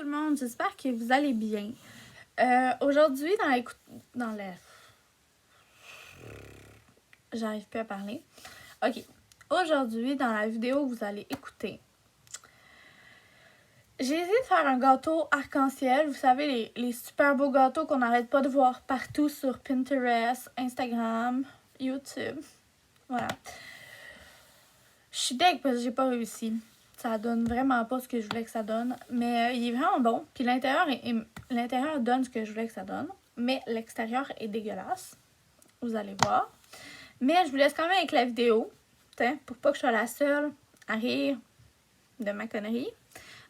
le monde, j'espère que vous allez bien. Aujourd'hui, J'arrive plus à parler. Ok. Aujourd'hui, dans la vidéo que vous allez écouter, j'ai essayé de faire un gâteau arc-en-ciel. Vous savez, les super beaux gâteaux qu'on n'arrête pas de voir partout sur Pinterest, Instagram, YouTube. Voilà. Je suis deg parce que j'ai pas réussi. Ça donne vraiment pas ce que je voulais que ça donne. Mais il est vraiment bon. Puis l'intérieur donne ce que je voulais que ça donne. Mais l'extérieur est dégueulasse. Vous allez voir. Mais je vous laisse quand même avec la vidéo. Pour pas que je sois la seule à rire de ma connerie.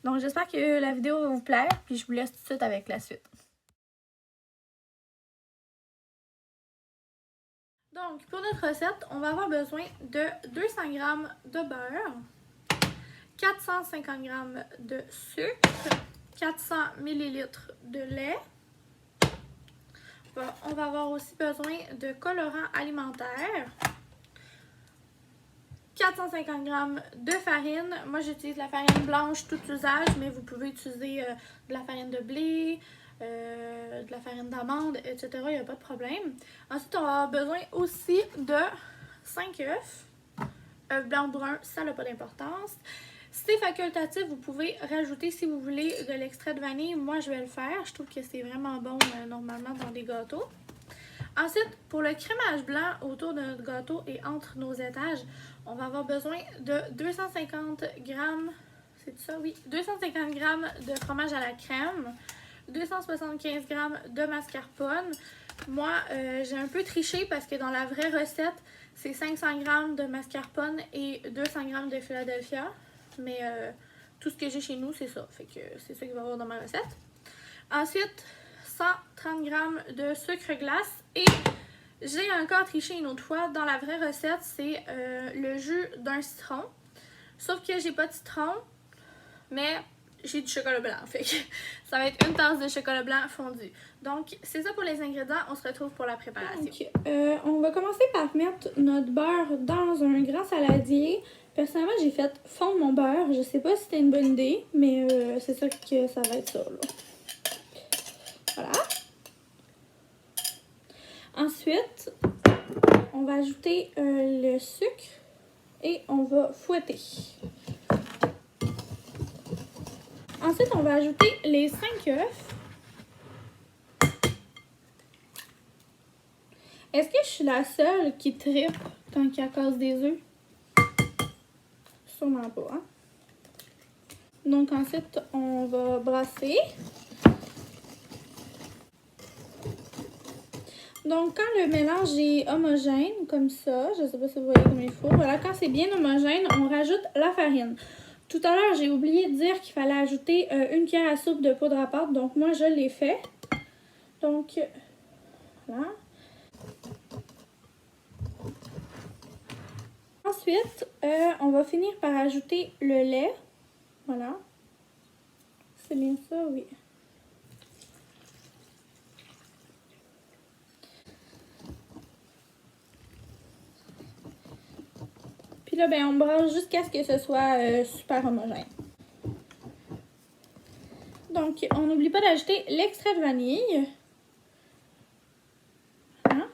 Donc j'espère que la vidéo va vous plaire. Puis je vous laisse tout de suite avec la suite. Donc pour notre recette, on va avoir besoin de 200 g de beurre. 450 g de sucre, 400 ml de lait. On va avoir aussi besoin de colorant alimentaire, 450 g de farine. Moi, j'utilise la farine blanche tout usage, mais vous pouvez utiliser de la farine de blé, de la farine d'amande, etc. Il n'y a pas de problème. Ensuite, on va avoir besoin aussi de 5 œufs. Œufs blanc ou brun, ça n'a pas d'importance. C'est facultatif, vous pouvez rajouter si vous voulez de l'extrait de vanille. Moi, je vais le faire. Je trouve que c'est vraiment bon normalement dans des gâteaux. Ensuite, pour le crémage blanc autour de notre gâteau et entre nos étages, on va avoir besoin de 250 g, c'est ça? Oui, 250 g de fromage à la crème, 275 g de mascarpone. Moi, j'ai un peu triché parce que dans la vraie recette, c'est 500 g de mascarpone et 200 g de Philadelphia. Mais tout ce que j'ai chez nous, c'est ça. Fait que c'est ça qu'il va y avoir dans ma recette. Ensuite, 130 g de sucre glace. Et j'ai encore triché une autre fois. Dans la vraie recette, c'est le jus d'un citron. Sauf que j'ai pas de citron, mais j'ai du chocolat blanc. Fait que ça va être une tasse de chocolat blanc fondu. Donc, c'est ça pour les ingrédients. On se retrouve pour la préparation. Donc, on va commencer par mettre notre beurre dans un grand saladier. Personnellement, j'ai fait fondre mon beurre. Je sais pas si c'était une bonne idée, mais c'est ça que ça va être ça, là. Voilà. Ensuite, on va ajouter le sucre et on va fouetter. Ensuite, on va ajouter les 5 œufs. Est-ce que je suis la seule qui trippe quand il y a casse des œufs? Sûrement pas, hein? Donc ensuite, on va brasser. Donc quand le mélange est homogène, comme ça, je ne sais pas si vous voyez comme il faut, voilà, quand c'est bien homogène, on rajoute la farine. Tout à l'heure, j'ai oublié de dire qu'il fallait ajouter une cuillère à soupe de poudre à pâte, donc moi je l'ai fait. Donc, voilà. Ensuite, on va finir par ajouter le lait. Voilà. C'est bien ça, oui. Puis là, ben, on brasse jusqu'à ce que ce soit super homogène. Donc, on n'oublie pas d'ajouter l'extrait de vanille. Voilà.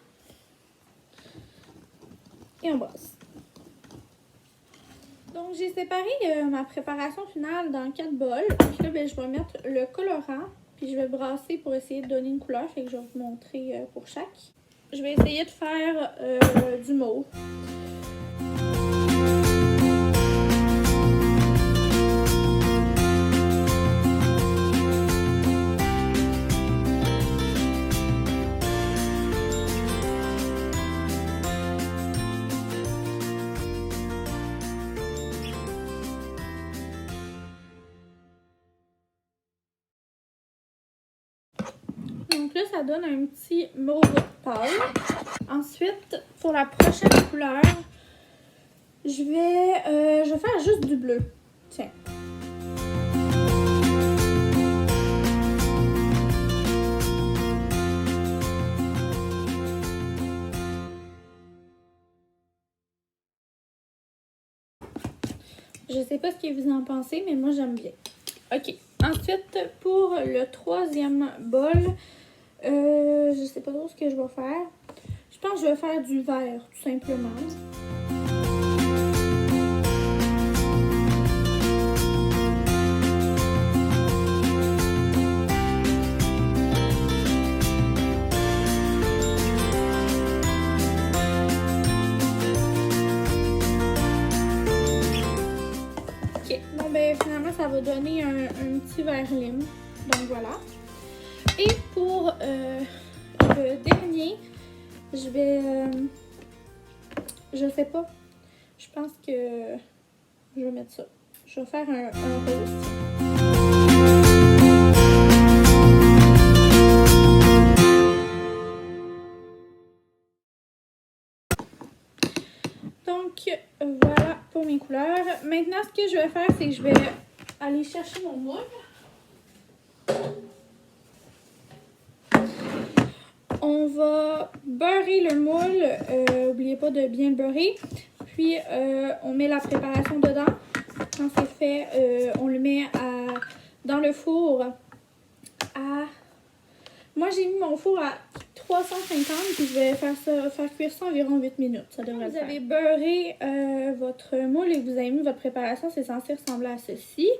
Et on brasse. Donc, j'ai séparé ma préparation finale dans 4 bols. Puis là, ben, je vais mettre le colorant. Puis je vais brasser pour essayer de donner une couleur. Fait que je vais vous montrer pour chaque. Je vais essayer de faire du mauve. Donc là, ça donne un petit mauve pâle. Ensuite, pour la prochaine couleur, je vais faire juste du bleu. Tiens. Je sais pas ce que vous en pensez, mais moi, j'aime bien. OK. Ensuite, pour le troisième bol, je sais pas trop ce que je vais faire. Je pense que je vais faire du verre, tout simplement. Ok, bon ben finalement ça va donner un petit verre lime. Donc voilà. Et pour le dernier, je vais... je sais pas. Je pense que je vais mettre ça. Je vais faire un rose. Donc voilà pour mes couleurs. Maintenant, ce que je vais faire, c'est que je vais aller chercher mon moule. On va beurrer le moule. N'oubliez pas de bien le beurrer. Puis, on met la préparation dedans. Quand c'est fait, on le met dans le four à... Moi, j'ai mis mon four à 350, puis je vais faire cuire ça environ 8 minutes. Ça devrait le faire. Vous avez beurré votre moule et que vous avez mis votre préparation, c'est censé ressembler à ceci.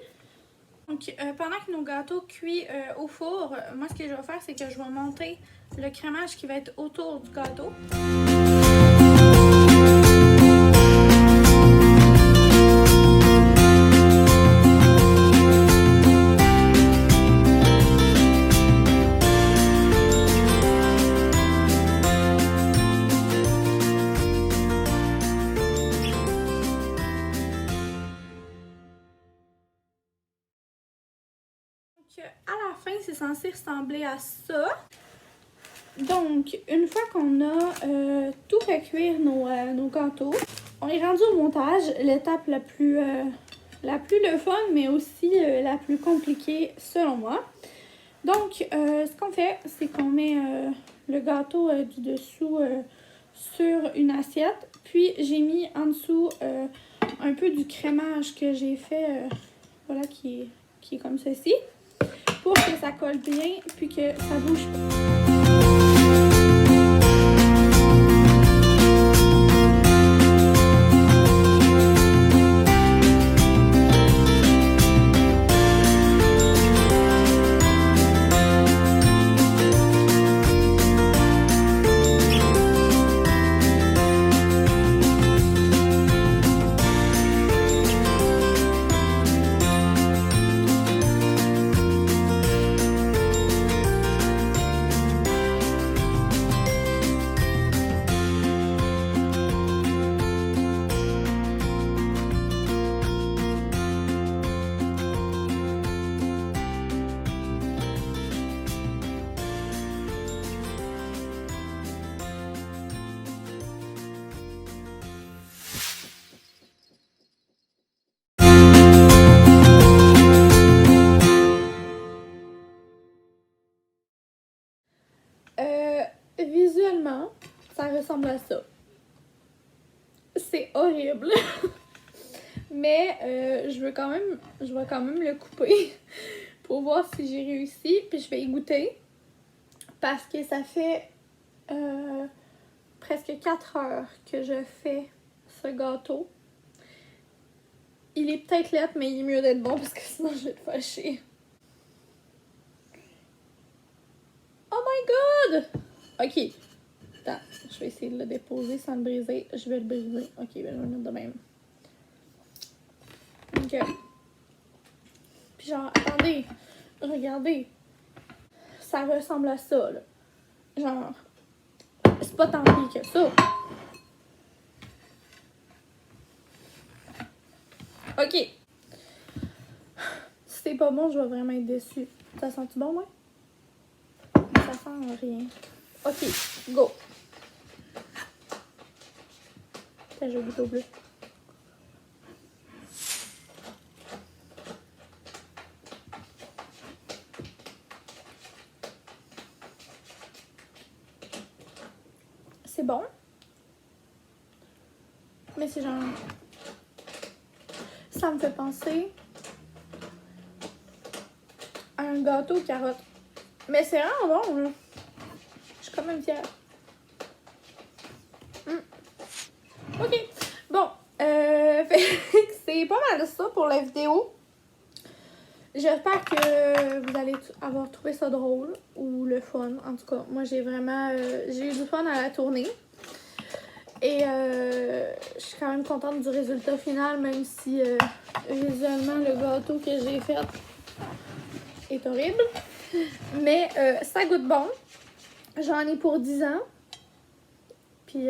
Donc, pendant que nos gâteaux cuisent au four, moi, ce que je vais faire, c'est que je vais monter le crémage qui va être autour du gâteau. À la fin, c'est censé ressembler à ça. Donc, une fois qu'on a tout fait cuire nos gâteaux, on est rendu au montage, l'étape la plus le fun, mais aussi la plus compliquée selon moi. Donc, ce qu'on fait, c'est qu'on met le gâteau du dessous sur une assiette. Puis, j'ai mis en dessous un peu du crémage que j'ai fait, voilà, qui est comme ceci, pour que ça colle bien, puis que ça bouge pas. Visuellement, ça ressemble à ça. C'est horrible. Mais je vais quand même le couper pour voir si j'ai réussi. Puis je vais y goûter. Parce que ça fait presque 4 heures que je fais ce gâteau. Il est peut-être laid, mais il est mieux d'être bon parce que sinon je vais te fâcher. Oh my god! Ok. Attends, je vais essayer de le déposer sans le briser. Je vais le briser. Ok, ben je vais le mettre de même. Ok. Puis genre, attendez. Regardez. Ça ressemble à ça, là. Genre, c'est pas tant pis que ça. Ok. Si c'est pas bon, je vais vraiment être déçue. Ça sent-tu bon, moi? Ça sent rien. Ok, go. Putain, je goûte au bleu. C'est bon. Mais c'est genre... Ça me fait penser... un gâteau aux carottes. Mais c'est vraiment bon, là. Je suis quand même fière. Ok, bon. C'est pas mal ça pour la vidéo. J'espère que vous allez avoir trouvé ça drôle ou le fun. En tout cas, moi j'ai vraiment j'ai eu du fun à la tournée. Et je suis quand même contente du résultat final, même si visuellement le gâteau que j'ai fait est horrible. Mais ça goûte bon. J'en ai pour 10 ans. Puis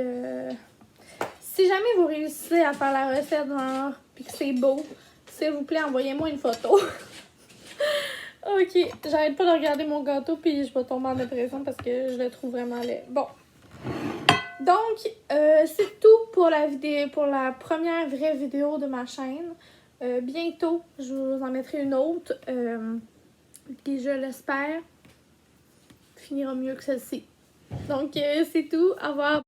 si jamais vous réussissez à faire la recette genre puis que c'est beau, s'il vous plaît, envoyez-moi une photo. Ok, j'arrête pas de regarder mon gâteau puis je vais tomber en dépression parce que je le trouve vraiment laid. Bon. Donc, c'est tout pour la vidéo, pour la première vraie vidéo de ma chaîne. Bientôt, je vous en mettrai une autre. Puis je l'espère, finira mieux que celle-ci. Donc, c'est tout. Au revoir.